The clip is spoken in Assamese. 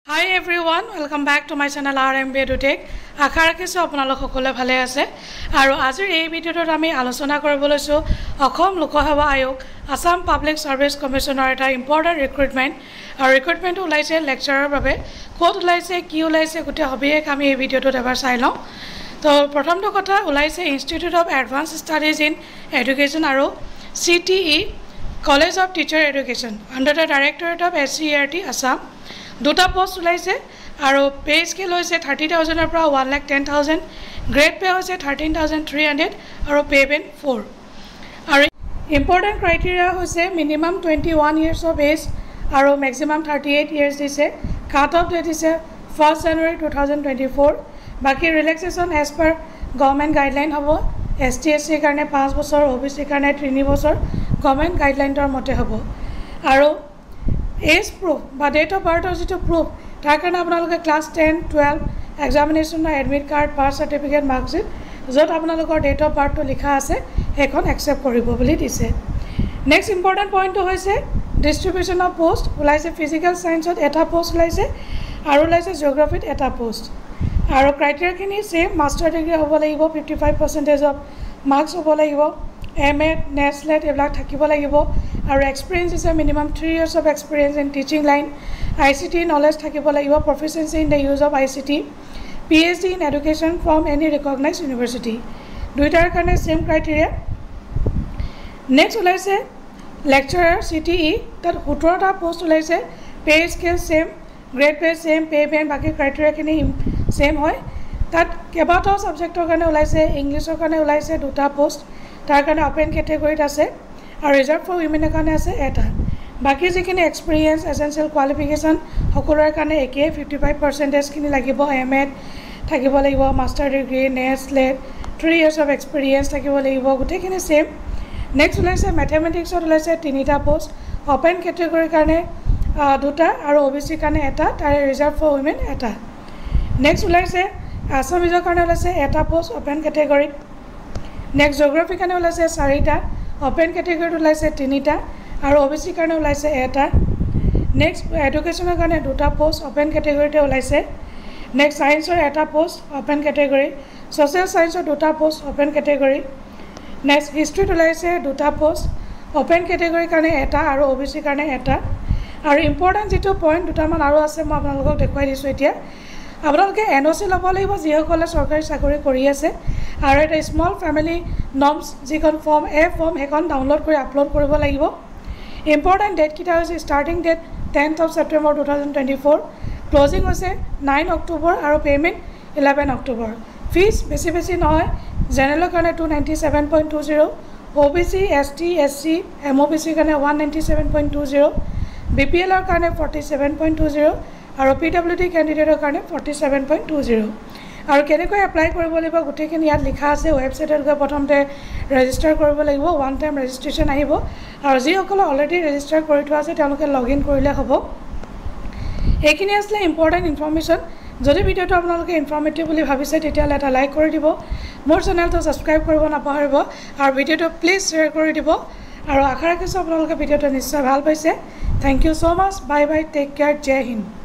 Hi everyone, welcome back to my channel RMB EduTech. আশা ৰাখিছো আপোনালোক সকলোৱে ভালে আছে আৰু আজিৰ এই ভিডিঅ'টোত আমি আলোচনা কৰিব লৈছো অসম লোকসেৱা আয়োগ আসাম পাব্লিক সাৰ্ভিস কমিশনৰ এটা ইম্পৰ্টেন্ট ৰিক্ৰুটমেন্ট আৰু ৰিক্ৰুটমেন্ট ওলাইছে লেকচাৰৰ বাবে কোড ওলাইছে কি ওলাইছে গুটে হবিয়েক আমি এই ভিডিঅ'টোত এবাৰ চাই লওঁ তো প্ৰথমটো কথা ওলাইছে institute of advance studies in education আৰু CTE college of teacher education under the directorate of SCERT Assam দুটা পোষ্ট ওলাইছে আৰু পে স্কেল হৈছে 30,000 ৰ পৰা 1,10,000 গ্ৰেড পে হৈছে 13,300 আৰু পে বেন 4 আৰু ইম্পৰ্টেন্ট ক্ৰাইটেৰিয়া হৈছে মিনিমাম 21 ইয়াৰ্স অফ এজ আৰু ম্যাক্সিমাম 38 ইয়াৰ্স দিছে কাট অফ ডেট দিছে 1 জানুৱাৰী 2024 বাকি ৰিলেক্সেশন এজ পাৰ গভৰ্নমেন্ট গাইডলাইন হ'ব ST SC কাৰণে 5 বছৰ OBC কাৰণে 3 বছৰ গভৰ্নমেন্ট গাইডলাইনৰ মতে হ'ব আৰু এজ proof বা ডেট অফ বাৰ্থৰ যেটো proof তাৰ কাৰণে আপোনালোকে ক্লাছ 10 12 এক্সামিনেশন না admit card birth certificate marksheet যত আপোনালোকৰ ডেট অফ বাৰ্থটো লিখা আছে এখন একসেপ্ট কৰিব বুলি দিছে নেক্সট ইম্পৰ্টেন্ট পইণ্টটো হৈছে ডিস্ট্ৰিবিউশন অফ পোষ্ট ওলাইছে ফিজিক্যাল সায়েন্সত এটা পোষ্ট ওলাইছে আৰু ওলাইছে জিওগ্ৰাফিত এটা পোষ্ট আৰু ক্ৰাইটেৰিয়াখিনি সেম মাস্টাৰ ডিগ্ৰী হ'ব লাগিব 55% অফ মাৰ্কস হ'ব লাগিব MA নেছলেট এবিলাক থাকিব লাগিব আৰু experience is minimum 3 years of experience in teaching line ICT knowledge থাকিব লাগিব proficiency in the use of ICT PhD in education from any recognized university দুইটাৰ কাৰণে same criteria next ওলাইছে lecturer CTE তাত 17টা পোষ্ট ওলাইছে pay scale same grade pay same pay band বাকি criteria খিনি same হয় তাত কেবাটাও সাবজেক্টৰ কাৰণে ওলাইছে ইংলিছৰ কাৰণে ওলাইছে দুটা পোষ্ট তাৰ কাৰণে ওপেন ক্যাটাগৰীত আছে আৰু ৰিজাৰ্ভ ফৰ উইমেনৰ কাৰণে আছে এটা বাকি যিখিনি এক্সপেৰিয়েন্স এসেনশিয়াল কোৱালিফিকেশন সকলোৰে কাৰণে একে 55% খিনি লাগিব MA থাকিব লাগিব master degree নেছলেট 3 years of experience থাকিব লাগিব গুটেখিনি সেম নেক্সট ওলাইছে ম্যাথমেটিক্সত ওলাইছে তিনিটা পোষ্ট ওপেন ক্যাটাগৰীৰ কাৰণে দুটা আৰু OBC কাৰণে এটা তাৰ ৰিজাৰ্ভ ফৰ উইমেন এটা নেক্সট ওলাইছে আসামিজৰ কাৰণে ওলাইছে এটা পোষ্ট ওপেন ক্যাটাগৰীত নেক্সট জিওগ্ৰাফি কাৰণে ওলাইছে 4টা ওপেন ক্যাটাগৰীত ওলাইছে 3টা আৰু OBC কাৰণে ওলাইছে এটা নেক্সট এডুকেশ্যনৰ কাৰণে দুটা পোষ্ট ওপেন ক্যাটাগৰীতে ওলাইছে নেক্সট সায়েন্সৰ এটা পোষ্ট ওপেন ক্যাটাগৰী সোশ্যাল সায়েন্সৰ দুটা পোষ্ট ওপেন ক্যাটাগৰী নেক্সট হিষ্ট্ৰীত ওলাইছে দুটা পোষ্ট ওপেন ক্যাটাগৰীৰ কাৰণে এটা আৰু OBC কাৰণে এটা আৰু ইম্পৰ্টেন্ট যেটো পইণ্ট দুটামান আৰু আছে মই আপোনালোকক দেখুৱাই দিছো এতিয়া আপোনালোকে NOC ল'ব লাগিব যিসকলে চৰকাৰী চাকৰি কৰি আছে আৰু এটা স্মল ফ্যামিলি নৰ্মছ যিখন ফৰ্ম ফৰ্ম হেখন ডাউনলোড কৰি আপলোড কৰিব লাগিব ইম্পৰ্টেন্ট ডেট কিটা হৈছে starting date 10th of September 2024 closing হৈছে 9 অক্টোবৰ আৰু পেমেন্ট 11 অক্টোবৰ ফিজ বেছি নহয় জেনেৰেলৰ কাৰণে 297.20 OBC ST SC MOBC কাৰণে 197.20 BPL ৰ কাৰণে 47.20 আৰু PWD ক্যান্ডিডেটৰ কাৰণে 47.20 আৰু কেনেকৈ এপ্লাই কৰিব লাগিব গুটেখিনি ইয়াত লিখা আছে ওয়েবসাইটত গৈ প্ৰথমতে ৰেজিষ্টাৰ কৰিব লাগিব ওয়ান টাইম ৰেজিষ্ট্ৰেচন আহিব আৰু যিসকলে অলৰেডি ৰেজিষ্টাৰ কৰি থোৱা আছে তেওঁলোকে লগইন কৰিলে হ'ব এইখিনি আসলে ইম্পৰ্টেন্ট ইনফৰমেশন যদি ভিডিওটো আপোনালোকে ইনফৰমেটিভ বুলি ভাবিছে তেতিয়ালে এটা লাইক কৰি দিব মোৰ চেনেলটো সাবস্ক্ৰাইব কৰিব নাপাহৰিব আৰু ভিডিওটো প্লিজ শ্বেয়াৰ কৰি দিব আৰু আশা ৰাখিছো আপোনালোকে ভিডিওটো নিশ্চয় ভাল পাইছে thank you so much bye bye take care Jai Hind